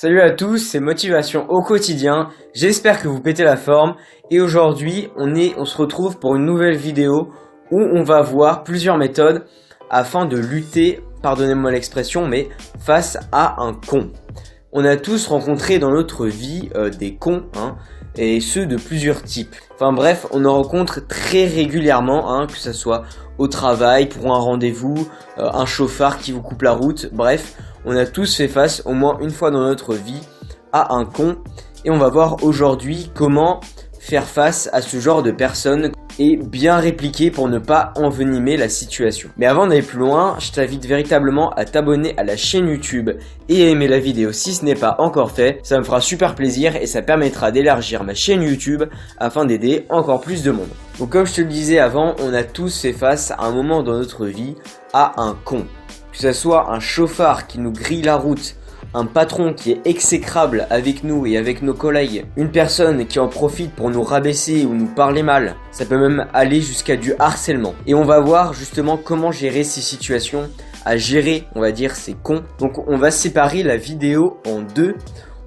Salut à tous, c'est Motivation au quotidien, j'espère que vous pétez la forme et aujourd'hui on se retrouve pour une nouvelle vidéo où on va voir plusieurs méthodes afin de lutter, pardonnez-moi l'expression, mais face à un con. On a tous rencontré dans notre vie des cons, et ceux de plusieurs types. Enfin bref, on en rencontre très régulièrement, que ce soit au travail, pour un rendez-vous, un chauffard qui vous coupe la route, bref. On a tous fait face au moins une fois dans notre vie à un con et on va voir aujourd'hui comment faire face à ce genre de personnes et bien répliquer pour ne pas envenimer la situation. Mais avant d'aller plus loin, je t'invite véritablement à t'abonner à la chaîne YouTube et à aimer la vidéo si ce n'est pas encore fait. Ça me fera super plaisir et ça permettra d'élargir ma chaîne YouTube afin d'aider encore plus de monde. Donc comme je te le disais avant, on a tous fait face à un moment dans notre vie à un con. Que ce soit un chauffard qui nous grille la route, un patron qui est exécrable avec nous et avec nos collègues, une personne qui en profite pour nous rabaisser ou nous parler mal, ça peut même aller jusqu'à du harcèlement. Et on va voir justement comment gérer ces situations, à gérer, on va dire, ces cons. Donc on va séparer la vidéo en deux.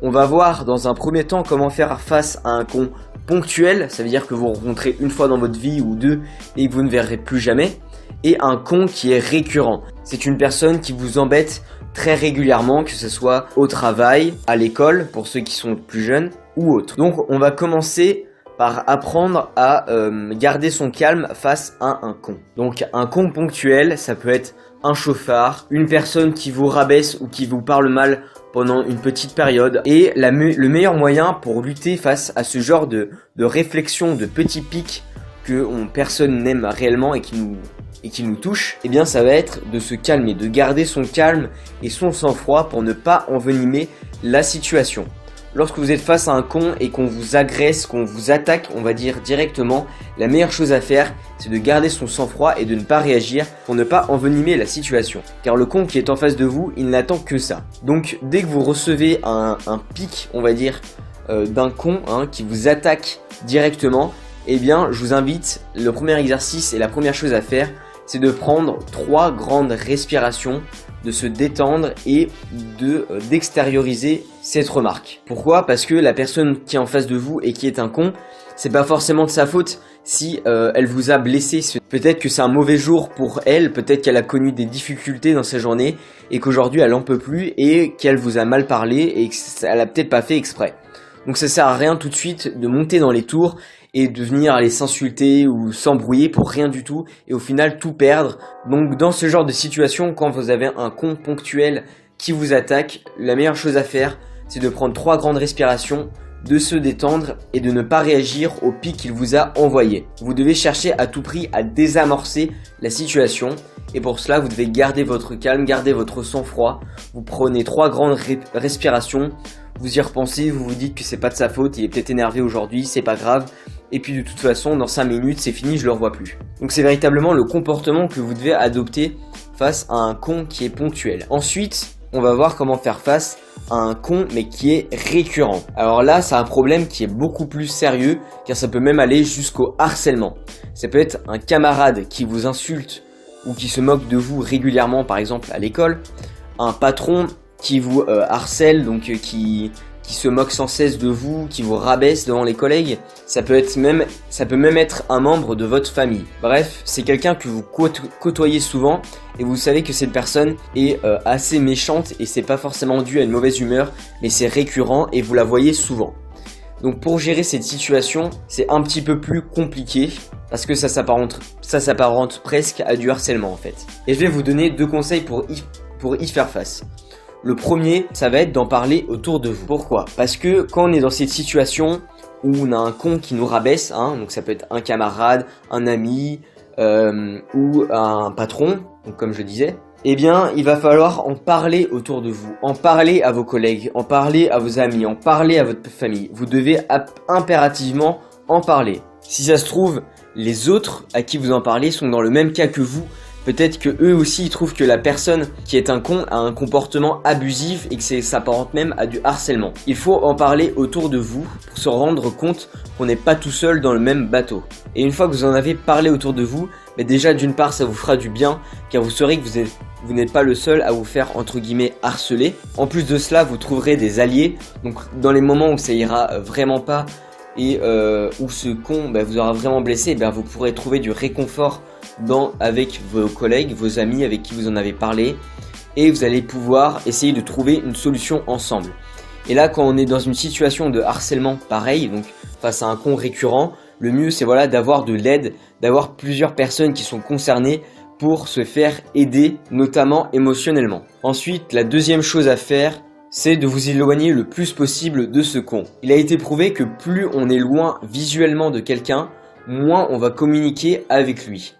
On va voir dans un premier temps comment faire face à un con ponctuel, ça veut dire que vous rencontrez une fois dans votre vie ou deux et que vous ne verrez plus jamais. Et un con qui est récurrent. C'est une personne qui vous embête très régulièrement, que ce soit au travail, à l'école, pour ceux qui sont plus jeunes, ou autre. Donc on va commencer par apprendre à garder son calme face à un con. Donc un con ponctuel, ça peut être un chauffard, une personne qui vous rabaisse ou qui vous parle mal pendant une petite période. Et le meilleur moyen pour lutter face à ce genre de réflexion, de petits pics que personne n'aime réellement et qui nous touche, eh bien ça va être de se calmer, de garder son calme et son sang-froid pour ne pas envenimer la situation. Lorsque vous êtes face à un con et qu'on vous agresse, qu'on vous attaque, on va dire directement, la meilleure chose à faire, c'est de garder son sang-froid et de ne pas réagir pour ne pas envenimer la situation. Car le con qui est en face de vous, il n'attend que ça. Donc dès que vous recevez un pic, on va dire, d'un con qui vous attaque directement, eh bien je vous invite, le premier exercice et la première chose à faire, c'est de prendre 3 grandes respirations, de se détendre et d'extérioriser cette remarque. Pourquoi ? Parce que la personne qui est en face de vous et qui est un con, c'est pas forcément de sa faute si elle vous a blessé. Peut-être que c'est un mauvais jour pour elle, peut-être qu'elle a connu des difficultés dans sa journée et qu'aujourd'hui elle en peut plus et qu'elle vous a mal parlé et qu'elle a peut-être pas fait exprès. Donc ça sert à rien tout de suite de monter dans les tours et de venir aller s'insulter ou s'embrouiller pour rien du tout et au final tout perdre. Donc dans ce genre de situation, quand vous avez un con ponctuel qui vous attaque, la meilleure chose à faire, c'est de prendre 3 grandes respirations, de se détendre et de ne pas réagir au pic qu'il vous a envoyé. Vous devez chercher à tout prix à désamorcer la situation et pour cela vous devez garder votre calme, garder votre sang-froid. Vous prenez 3 grandes respirations, vous y repensez, vous vous dites que c'est pas de sa faute, il est peut-être énervé aujourd'hui, c'est pas grave. Et puis de toute façon, dans 5 minutes, c'est fini, je le revois plus. Donc c'est véritablement le comportement que vous devez adopter face à un con qui est ponctuel. Ensuite, on va voir comment faire face à un con mais qui est récurrent. Alors là, c'est un problème qui est beaucoup plus sérieux car ça peut même aller jusqu'au harcèlement. Ça peut être un camarade qui vous insulte ou qui se moque de vous régulièrement, par exemple à l'école. Un patron qui vous harcèle, donc qui se moque sans cesse de vous, qui vous rabaisse devant les collègues. Ça peut même être un membre de votre famille. Bref, c'est quelqu'un que vous côtoyez souvent et vous savez que cette personne est assez méchante et c'est pas forcément dû à une mauvaise humeur, mais c'est récurrent et vous la voyez souvent. Donc pour gérer cette situation, c'est un petit peu plus compliqué parce que ça s'apparente presque à du harcèlement en fait. Et je vais vous donner 2 conseils pour y faire face. Le premier, ça va être d'en parler autour de vous. Pourquoi ? Parce que quand on est dans cette situation où on a un con qui nous rabaisse, donc ça peut être un camarade, un ami ou un patron, donc comme je disais, eh bien il va falloir en parler autour de vous, en parler à vos collègues, en parler à vos amis, en parler à votre famille. Vous devez impérativement en parler. Si ça se trouve, les autres à qui vous en parlez sont dans le même cas que vous, Peut-être que eux aussi ils trouvent que la personne qui est un con a un comportement abusif et que ça s'apparente même à du harcèlement. Il faut en parler autour de vous pour se rendre compte qu'on n'est pas tout seul dans le même bateau. Et une fois que vous en avez parlé autour de vous, mais déjà d'une part ça vous fera du bien car vous saurez que vous n'êtes pas le seul à vous faire entre guillemets harceler. En plus de cela, vous trouverez des alliés. Donc dans les moments où ça ira vraiment pas et où ce con vous aura vraiment blessé, vous pourrez trouver du réconfort avec vos collègues, vos amis avec qui vous en avez parlé, et vous allez pouvoir essayer de trouver une solution ensemble. Et là, quand on est dans une situation de harcèlement pareil, donc face à un con récurrent, le mieux c'est d'avoir de l'aide, d'avoir plusieurs personnes qui sont concernées pour se faire aider, notamment émotionnellement. Ensuite, la deuxième chose à faire, c'est de vous éloigner le plus possible de ce con. Il a été prouvé que plus on est loin visuellement de quelqu'un, moins on va communiquer avec lui.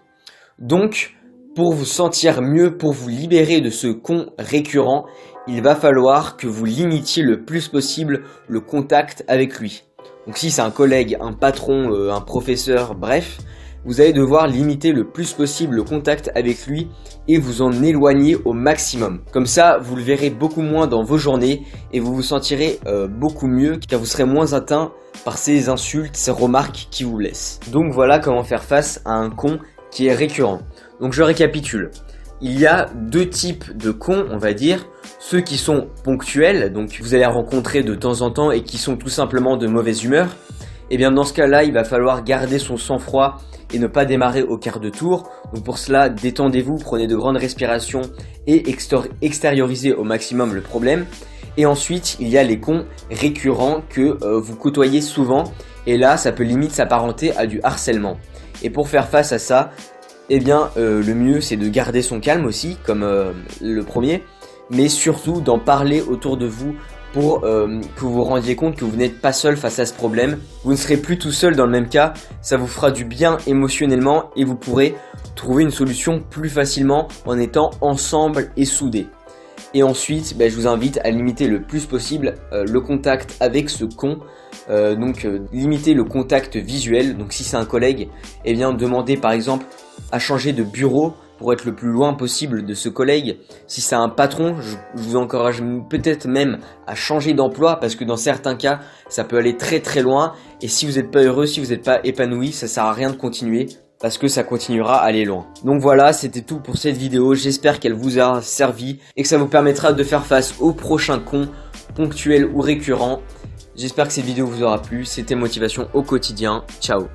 Donc, pour vous sentir mieux, pour vous libérer de ce con récurrent, il va falloir que vous limitiez le plus possible le contact avec lui. Donc si c'est un collègue, un patron, un professeur, bref, vous allez devoir limiter le plus possible le contact avec lui et vous en éloigner au maximum. Comme ça, vous le verrez beaucoup moins dans vos journées et vous vous sentirez beaucoup mieux car vous serez moins atteint par ces insultes, ces remarques qui vous blessent. Donc voilà comment faire face à un con qui est récurrent. Donc je récapitule. Il y a deux types de cons, on va dire. Ceux qui sont ponctuels, donc vous allez rencontrer de temps en temps et qui sont tout simplement de mauvaise humeur. Et bien dans ce cas-là, il va falloir garder son sang-froid et ne pas démarrer au quart de tour. Donc pour cela, détendez-vous, prenez de grandes respirations et extériorisez au maximum le problème. Et ensuite, il y a les cons récurrents que vous côtoyez souvent. Et là, ça peut limite s'apparenter à du harcèlement. Et pour faire face à ça, le mieux c'est de garder son calme aussi, comme le premier, mais surtout d'en parler autour de vous pour que vous vous rendiez compte que vous n'êtes pas seul face à ce problème. Vous ne serez plus tout seul dans le même cas, ça vous fera du bien émotionnellement et vous pourrez trouver une solution plus facilement en étant ensemble et soudés. Et ensuite, je vous invite à limiter le plus possible le contact avec ce con. Limiter le contact visuel. Donc si c'est un collègue, demandez par exemple à changer de bureau pour être le plus loin possible de ce collègue. Si c'est un patron, je vous encourage peut-être même à changer d'emploi parce que dans certains cas, ça peut aller très très loin. Et si vous n'êtes pas heureux, si vous n'êtes pas épanoui, ça sert à rien de continuer parce que ça continuera à aller loin. Donc voilà, c'était tout pour cette vidéo. J'espère qu'elle vous a servi et que ça vous permettra de faire face aux prochains cons, ponctuels ou récurrents. J'espère que cette vidéo vous aura plu. C'était Motivation au quotidien. Ciao.